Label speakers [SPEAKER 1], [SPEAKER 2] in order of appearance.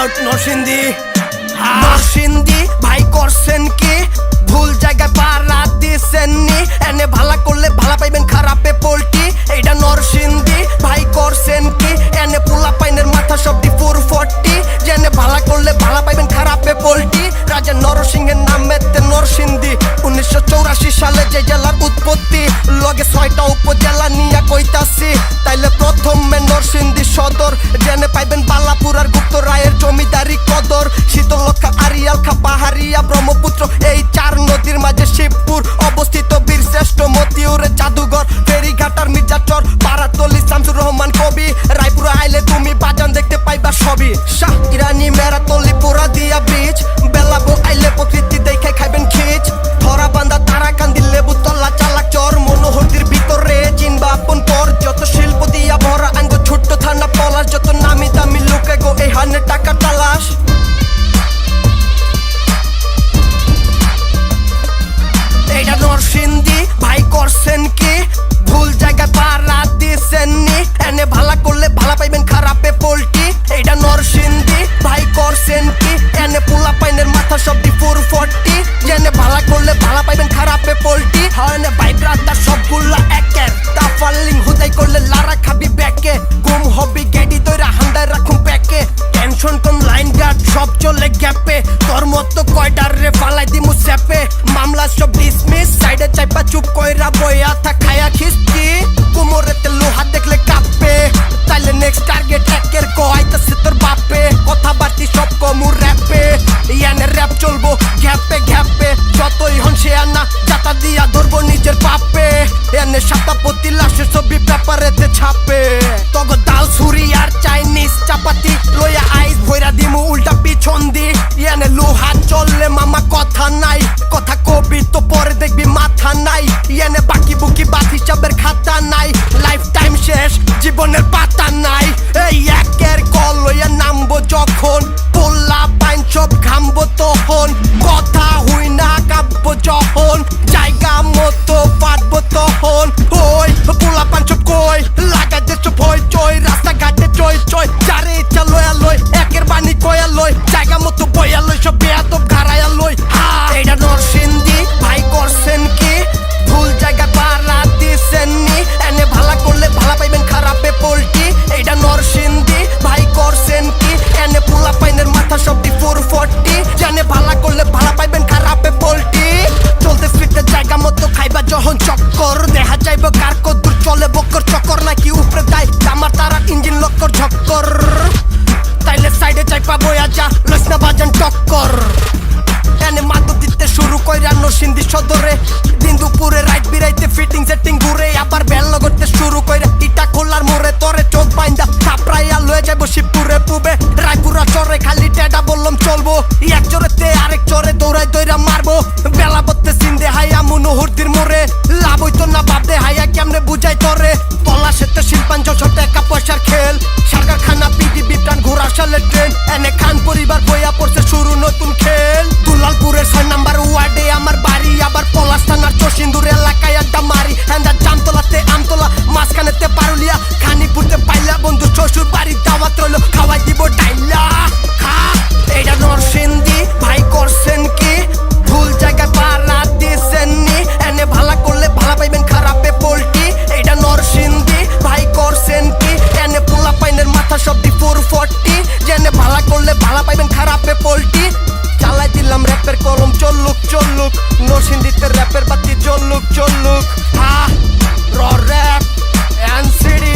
[SPEAKER 1] out Narsingdi Narsingdi ভাই করছেন কি ভুল জায়গায় পাড়া দিছেন নি এনে ভালা করলে ভালা পাইবেন খারাপে পোল্টি এইটা নরসিংদী ভাই করছেন কি এনে পোলা পাইনের মাথা সব দি 440 জেনে ভালা করলে ভালা পাইবেন খারাপে পোল্টি রাজা নরসিংহের নামেতে নরসিংদী 1984 সালে যে জেলার উৎপত্তি লগে 6টা উপজেলা নিয়া কইতাছি তাইলে প্রথমে নরসিংদী সদর জেনে পাইবেন বালাপুর আর গুপ্ত রায়ের জমিদারি কদর শীতলক্ষা আরিয়ালখা পাহাড়িয়া ব্রহ্মপুত্র এই 4 নদীর মাঝে শিবপুর অবস্থিত বীর শ্রেষ্ঠ মতিউরের জাদুঘর ফেরিঘাট আর মির্জাচর পাড়াতলি শামসুর রহমান কবি রায়পুরে আইলে তুমি বাজান দেখতে পাইবা সবই শাহ ইরানি মেরাতলি পুরা দিয়া ব্রিজ বেলাবো আইলে প্রকৃতি দেখে খাইবেন খিচ ধরা বান্ধা তারাকান্দি লেবুতলা চালাক চর মনোহরদির ভিতরে চিনবা আপন পর যত শিল্প দিয়া ভরা আঙ্গ ছোট্ট থানা পলাশ যত নামি দামি লোকে গো এই 100 টাকা তালাশ এইটা নরসিংদী ভাই করছেন কি ভুল জায়গায় পাড়া দিছেন নি এনে ভালা করলে ভালা পাইবেন খারাপে পোল্টি এইটা নরসিংদী ভাই করছেন কি এনে পোলা পাইনের মাথা সব দি 440 জেনে ভালা করলে ভালা পাইবেন খারাপে পোল্টি হয়নে ভাই ব্রাদার সবগুলা একের তাফালিং হুদাই করলে লারা খাবি ব্যাকে গুম হবি গেডি দইরা হান্দায় রাখুন প্যাকে টেনশন কোন লাইন গার্ড সব চলে গ্যাপে তোর মতো কয়ডার রে ফালাই দিমু স্যাপে মামলা সব ডিসমিস সাইডে চাইপা চুপ কইরা বইয়া থা খায়া খিস্তি কুমোরেতে লোহা দেখলে কাঁপে তাইলে নেক্সট টার্গেট একের কইতাছে তোর বাপে কথা বার্তি সব কমু র্যাপে ইয়ানে র্যাপ চলবো গ্যাপে গ্যাপে যতই হন সে আনা জাতা দিয়া ধরবো নিজের পাপে এনে সাতাপতি লাশের ছবি পেপারেতে ছাপে তগো দাল ছুরি আর চাইনিজ চাপাতি লইয়া আইস ভইরা দিমু উল্টা পিছন দি ইয়ানে লোহা চললে মামা কথা নাই কথা কবি তো পরে দেখবি মাথা নাই ইয়ানে বাকি বুকি বাদ হিসাবের খাতা নাই লাইফ টাইম শেষ জীবনের পাতা নাই এই একের কল লইয়া নামবো যখন পোল্লা পাইন সব ঘামবো তখন কথা হুই না কাঁপবো যখন জায়গা মতো পারবো তখন ওই পোলা পান সব কই লাগা যে সব হই চই রাস্তাঘাটে চই চই যারে ইচ্ছা লয়া লই একের বাণী কয়া লই জায়গা মতো বইয়া লই সব বেয়াদব ঘাড়াইয়া লই এইটা নরসিংদী ভাই করছেন কি ভুল জায়গা পাড়া দিছেন নি এনে ভালা করলে ভালা পাইবেন খারাপে পোল্টি এইটা নরসিংদী ভাই করছেন কি এনে পোলা পাইনের মাথা সব দি 440 জানে ভালা করলে ভালা পাইবেন খারাপে পোল্টি চলতে ফিরতে জায়গা মতো খাইবা যখন চক্কর দেখা যাইব কার কদ্দুর চলে বক্কর চক্কর নাকি উপরে দেয় আমার তারা ইঞ্জিন লক্কর ঝক্কর তাইলে সাইডে চাইপা বইয়া যা লইস না বাজান টক্কর এনে মাতো দিতে শুরু কইরা নরসিংদী সদরে দিন দুপুরে রাইট বিরাইতে ফিটিং সেটিং ঘুরে আবার বেল করতে শুরু কইরা ইটা খোলার মোড়ে তরে চোখ বাইন্দা থাপড়াইয়া লয়ে যাইবো শিবপুরে পুবে রায়পুরা চরে খালি টেডা বললাম চলবো এক চরেতে আরেক চরে দৌড়াই দৌড়া মারবো বেলা বলতে সিন্দে হাইয়া মনোহরদির মোড়ে লাভ হইতো না ভাবতে হাইয়া কেমনে বুঝাই তরে পলাশেতে শিল্পান যশ টাকা পয়সার খেল সরকার খানা পিডিবি প্রাণ ঘোরা সালে ট্রেন এনে খান পরিবার বইয়া পড়ছে শুরু নতুন খেল দুলালপুরের 6 নাম্বার ওয়ার্ডে আমার বাড়ি আবার পলাশ থানার চরসিন্দুর এলাকায় আড্ডা মারি হ্যান্ডা জামতলাতে আমতলা মাঝখানেতে পারুলিয়া খানিপুরতে পাইলা বন্ধু শ্বশুর বাড়ি দাওয়াত রইলো খাওয়াই দিব ডাইলা খা এইটা নরসিংদী ভাই করছেন কি ভুল জায়গায় পাড়া দিছেন নি এনে ভালা করলে ভালা পাইবেন খারাপে পোল্টি এইটা নরসিংদী ভাই করছেন কি এনে পোলা পাইনের মাথা সব দি 440 জেনে ভালা করলে ভালা পাইবেন খারাপে পোল্টি চালাই দিলাম র্যাপের কলম চল্লুক চল্লুক নরসিংদীতে র্যাপের বাতি চল্লুক চল্লুক র র্যাপ এনসিডি